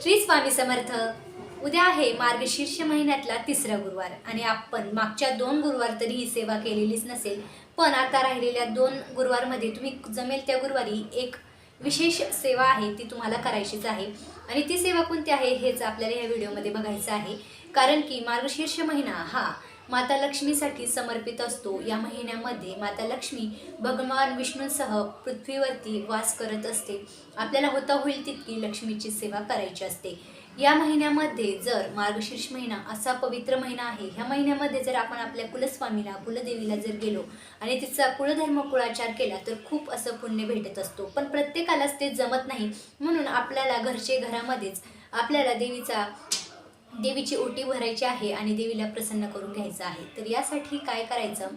श्री स्वामी समर्थ। उद्या आहे मार्गशीर्ष महिन्यातला तिसरा गुरुवार आणि आपण मागच्या 2 गुरुवार तरी ही सेवा केलेलीच नसेल, पण आता राहिलेल्या 2 गुरुवारमध्ये तुम्ही जमेल त्या गुरुवारी एक विशेष सेवा आहे ती तुम्हाला करायचीच आहे आणि ती सेवा कोणती आहे हेच आपल्याला या व्हिडिओमध्ये बघायचं आहे। कारण की मार्गशीर्ष महिना हा माता लक्ष्मीसाठी समर्पित असतो। या महिन्यामध्ये माता लक्ष्मी भगवान विष्णूंसह पृथ्वीवरती वास करत असते। आपल्याला होता होईल तितकी लक्ष्मीची सेवा करायची असते। या महिन्यामध्ये जर मार्गशीर्ष महिना असा पवित्र महिना आहे, ह्या महिन्यामध्ये जर आपण आपल्या कुलस्वामीला कुलदेवीला जर गेलो आणि तिचा कुळधर्म कुळाचार केला तर खूप असं पुण्य भेटत असतो। पण प्रत्येकालाच ते जमत नाही, म्हणून आपल्याला घरामध्येच आपल्याला देवीची ओटी भरायची आहे आणि देवीला प्रसन्न करून घ्यायचं आहे। तर यासाठी काय करायचं,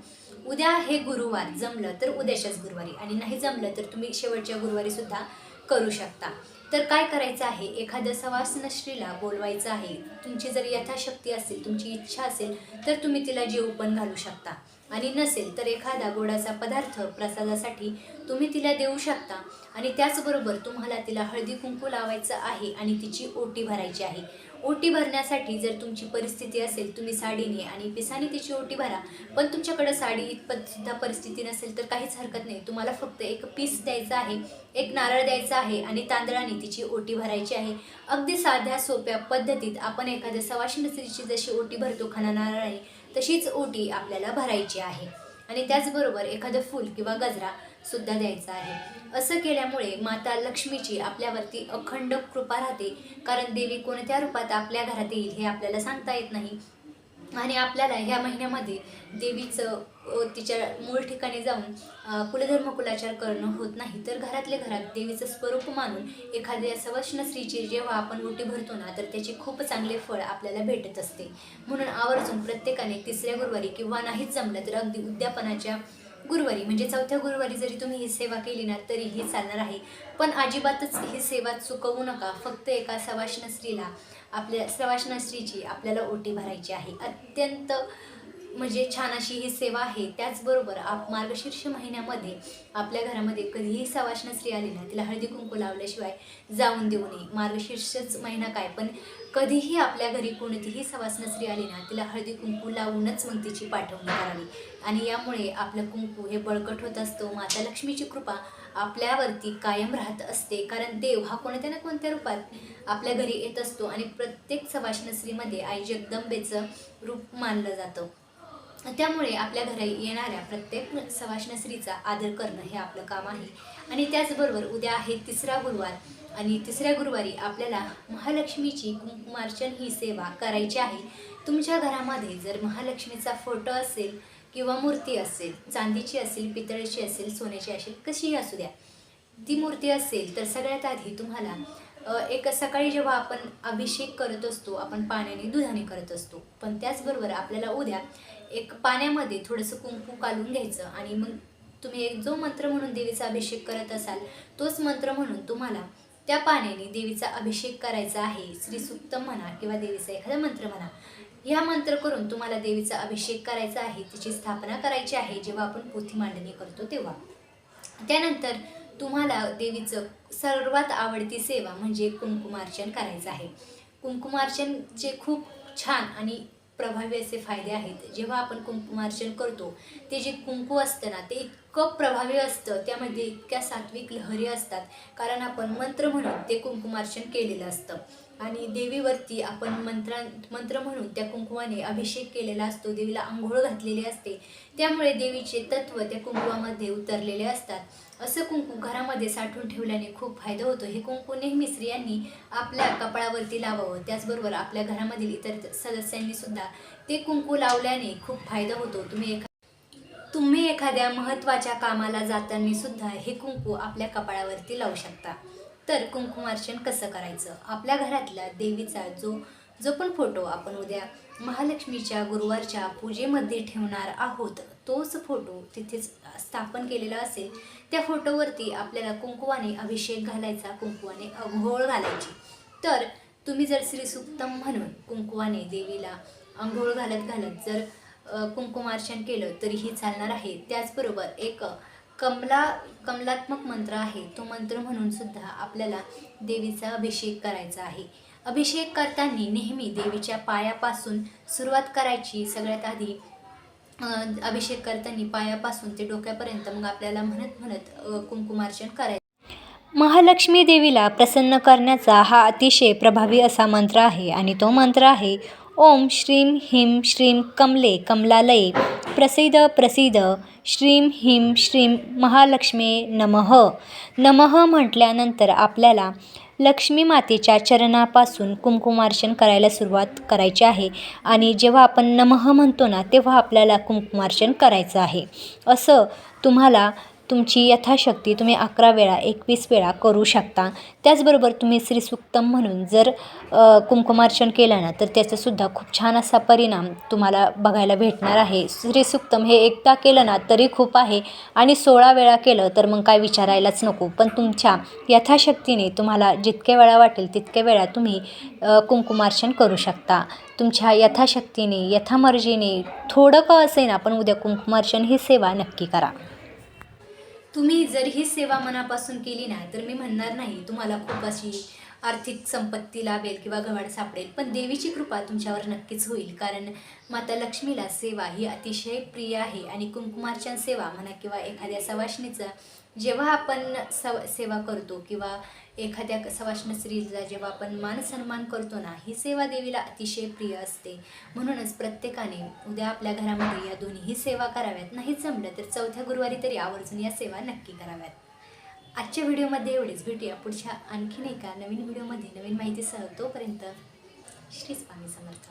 उद्या हे गुरुवार जमलं तर उद्याच्याच गुरुवारी आणि नाही जमलं तर तुम्ही शेवटच्या गुरुवारी सुद्धा करू शकता। तर काय करायचं आहे, एखाद्या सवाष्ण स्त्रीला बोलवायचं आहे। तुमची जर यथाशक्ती असेल, तुमची इच्छा असेल तर तुम्ही तिला जेवू पण घालू शकता आणि नसेल तर एखादा गोडाचा पदार्थ प्रसादासाठी तुम्ही तिला देऊ शकता। आणि त्याचबरोबर तुम्हाला तिला हळदी कुंकू लावायचं आहे आणि तिची ओटी भरायची आहे। ओटी भरण्यासाठी जर तुमची परिस्थिती असेल, तुम्ही साडीने आणि पिसाने तिची ओटी भरा। पण तुमच्याकडे साडी इतपत सुद्धा परिस्थिती नसेल तर काहीच हरकत नाही, तुम्हाला फक्त एक पीस द्यायचा आहे, एक नारळ द्यायचा आहे आणि तांदळाने तिची ओटी भरायची आहे। अगदी साध्या सोप्या पद्धतीत आपण एखाद्या सवाष्ण स्त्रीची जशी ओटी भरतो खणा नारळाने, तशीच ओटी आपल्याला भरायची आहे आणि त्याचबरोबर एखादं फूल किंवा गजरा सुद्धा द्यायचा आहे। असं केल्यामुळे माता लक्ष्मीची आपल्यावरती अखंड कृपा राहते। कारण देवी कोणत्या रूपात आपल्या घरात येईल हे आपल्याला सांगता येत नाही आणि आपल्याला ह्या महिन्यामध्ये देवीचं तिच्या मूळ ठिकाणी जाऊन कुलधर्म कुलाचार करणं होत नाही। तर घरातल्या घरात देवीचं स्वरूप मानून एखाद्या सवाष्ण स्त्रीची जेव्हा आपण ओटी भरतो ना, तर त्याचे खूप चांगले फळ आपल्याला भेटत असते। म्हणून आवर्जून प्रत्येकाने तिसऱ्या गुरुवारी किंवा नाहीच जमलं तर अगदी उद्यापनाच्या गुरुवारी म्हणजे चौथ्या गुरुवारी जरी तुम्ही ही सेवा केली ना तरीही चालणार आहे। पण अजिबातच ही सेवा चुकवू नका। फक्त एका सवाष्ण स्त्रीला आपल्या सवाष्ण स्त्रीची आपल्याला ओटी भरायची आहे। अत्यंत म्हणजे छान अशी ही सेवा आहे। त्याचबरोबर मार्गशीर्ष महिन्यामध्ये आपल्या घरामध्ये कधीही सवाष्ण स्त्री आली ना, तिला हळदी कुंकू लावल्याशिवाय जाऊन देऊ नये। मार्गशीर्षच महिना काय, पण कधीही आपल्या घरी कोणतीही सवाष्ण स्त्री आली ना, तिला हळदी कुंकू लावूनच मग तिची पाठवणी करावी आणि यामुळे आपलं कुंकू हे बळकट होत असतं। माता लक्ष्मीची कृपा आपल्यावरती कायम राहत असते। कारण देव हा कोणत्या ना कोणत्या रूपात आपल्या घरी येत असतो आणि प्रत्येक सवाष्ण स्त्रीमध्ये आई जगदंबेचं रूप मानलं जातं। त्यामुळे आपल्या घरी येणाऱ्या प्रत्येक सवाष्ण स्त्रीचा आदर करणं हे आपलं काम आहे। आणि त्याचबरोबर उद्या आहे तिसरा गुरुवार आणि तिसऱ्या गुरुवारी आपल्याला महालक्ष्मीची कुंकुमार्चन ही सेवा करायची आहे। तुमच्या घरामध्ये जर महालक्ष्मीचा फोटो असेल किंवा मूर्ती असेल, चांदीची असेल, पितळेची असेल, सोन्याची असेल, कशीही असू द्या, ती मूर्ती असेल तर सगळ्यात आधी तुम्हाला एक सकाळी जेव्हा आपण अभिषेक करत असतो, आपण पाण्याने दुधाने करत असतो, पण त्याचबरोबर आपल्याला उद्या एक पाण्यामध्ये थोडंसं कुंकू काढून घ्यायचं आणि मग तुम्ही एक जो मंत्र म्हणून देवीचा अभिषेक करत असाल तोच मंत्र म्हणून तुम्हाला त्या पाण्याने देवीचा अभिषेक करायचा आहे। श्री सुक्तम म्हणा किंवा देवीचा एखादा मंत्र म्हणा, ह्या मंत्र करून तुम्हाला देवीचा अभिषेक करायचा आहे, तिची स्थापना करायची आहे जेव्हा आपण पोथी मांडणी करतो तेव्हा। त्यानंतर तुम्हाला देवीचं सर्वात आवडती सेवा म्हणजे कुंकुमार्चन करायचं आहे। कुंकुमार्चनचे खूप छान आणि प्रभावी असे फायदे आहेत। जेव्हा आपण कुंकुमार्चन करतो ते जे कुंकू असतं ना, ते इतकं प्रभावी असतं, त्यामध्ये इतक्या सात्विक लहरी असतात, कारण आपण मंत्र म्हणून ते कुंकुमार्चन केलेलं असतं आणि देवीवरती आपण मंत्र म्हणून त्या कुंकुमाने अभिषेक केलेला असतो, देवीला अंघोळ घातलेली असते, त्यामुळे देवीचे तत्व त्या कुंकुमामध्ये उतरलेले असतात। असं कुंकू घरामध्ये साठवून ठेवल्याने खूप फायदा होतो। हे कुंकू नेहमी स्त्रियांनी आपल्या कपाळावरती लावावं, त्याचबरोबर आपल्या घरामधील इतर सदस्यांनी सुद्धा ते कुंकू लावल्याने खूप फायदा होतो। तुम्ही एखाद्या महत्त्वाच्या कामाला जाताना सुद्धा हे कुंकू आपल्या कपाळावरती लावू शकता। तर कुंकुमार्चन कसं करायचं, आपल्या घरातला देवीचा जो पण फोटो आपण उद्या महालक्ष्मीच्या गुरुवारच्या पूजेमध्ये ठेवणार आहोत, तोच फोटो तिथेच स्थापन केलेला असेल, त्या फोटोवरती आपल्याला कुंकुवाने अभिषेक घालायचा, कुंकुवाने अंघोळ घालायची। तर तुम्ही जर श्री सुक्तम म्हणून कुंकुवाने देवीला अंघोळ घालत जर कुंकुमार्चन केलं तरीही चालणार आहे। त्याचबरोबर एक कमलात्मक मंत्र आहे, तो मंत्र म्हणून सुद्धा आपल्याला देवीचा अभिषेक करायचा आहे अभिषेक करताना नेहमी देवीच्या पायापासून सुरुवात करायची. सगळ्यात आधी अभिषेक करताना पायापासून ते डोक्यापर्यंत मग आपल्याला म्हणत म्हणत कुंकुमार्चन करायचं. महालक्ष्मी देवीला प्रसन्न करण्याचा हा अतिशय प्रभावी असा मंत्र आहे आणि तो मंत्र आहे ओम श्रीं ह्रीं श्रीं कमले कमलालये प्रसीद प्रसीद श्रीं ह्रीं श्रीं महालक्ष्मी नमः. नमः म्हटल्यानंतर आपल्याला लक्ष्मी मातेच्या चरणापासून कुंकुमार्चन करायला सुरुवात करायची आहे आणि जेव्हा आपण नमः म्हणतो ना तेव्हा आपल्याला कुंकुमार्चन करायचं आहे. असं तुम्हाला तुमची यथाशक्ती तुम्ही 11 वेळा 21 वेळा करू शकता. त्याचबरोबर तुम्ही श्रीसूक्तम म्हणून जर कुंकुमार्चन केलं ना तर त्याचासुद्धा खूप छान असा परिणाम तुम्हाला बघायला भेटणार आहे. श्रीसूक्तम हे एकदा केलं ना तरी खूप आहे आणि 16 वेळा केलं तर मग काय विचारायलाच नको. पण तुमच्या यथाशक्तीने तुम्हाला जितक्या वेळा वाटेल तितक्या वेळा तुम्ही कुंकुमार्चन करू शकता. तुमच्या यथाशक्तीने यथामर्जीने थोडं का असेना पण उद्या कुंकुमार्चन ही सेवा नक्की करा. तुम्ही जर ही सेवा मनापासून केली ना तर मी म्हणणार नाही तुम्हाला खूप अशी आर्थिक संपत्ती लाभेल किंवा गवाड सापडेल, पण देवीची कृपा तुमच्यावर नक्कीच होईल. कारण माता लक्ष्मीला सेवा ही अतिशय प्रिय आहे आणि कुंकुमार्चन सेवा म्हणा किंवा एखाद्या सवाष्णीचं जेव्हा आपण सेवा करतो किंवा एखाद्या सवाष्ण स्त्रीचा जेव्हा आपण मान सन्मान करतो ना ही सेवा देवीला अतिशय प्रिय असते. म्हणूनच प्रत्येकाने उद्या आपल्या घरामध्ये या दोन्हीही सेवा कराव्यात. नाही जमलं तर 4थ्या गुरुवारी तरी आवर्जून या सेवा नक्की कराव्यात. आजच्या व्हिडिओमध्ये एवढेच. भेटूया पुढच्या आणखीन एका नवीन व्हिडिओमध्ये नवीन माहितीसह. तोपर्यंत श्री स्वामी समर्थ.